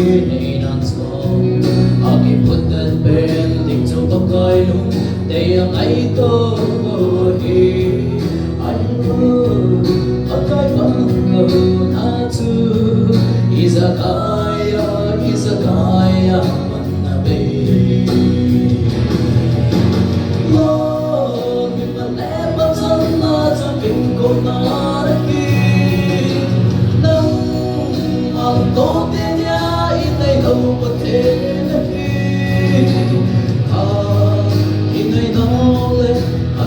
pinansko Aki putan ben ding cho pakai lung Teyang ay to hi Ayo pakai bangko natu Izakaya izakaya manabe Lord mi malepa sana sa pingko na Tô tiên nhá in đây đâu có thể in đây đâu lên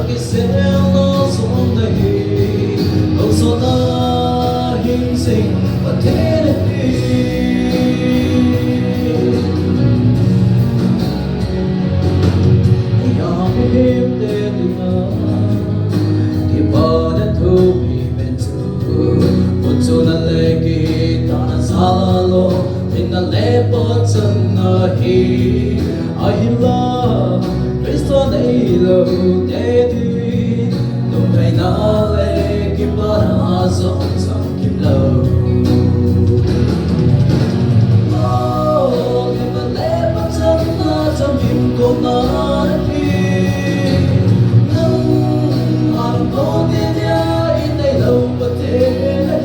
cái xe nó xuống đây đâu số ta hình sinh và thế này nhà em tên là thì bao đất thu bị bên dưới một chỗ nan lệ kỳ Salo in the lepot nahi ahila Cristo neilo dedi nung kay nale kibarazon sa kimlo Oh in the lepot na trong kim ko nahi nung ang ko niya inay lâu ba thế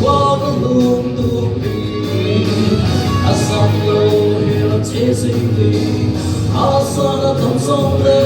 Qua con đường tu vi, asam lo hiram chế sinh vi, asa đã thông sông lên.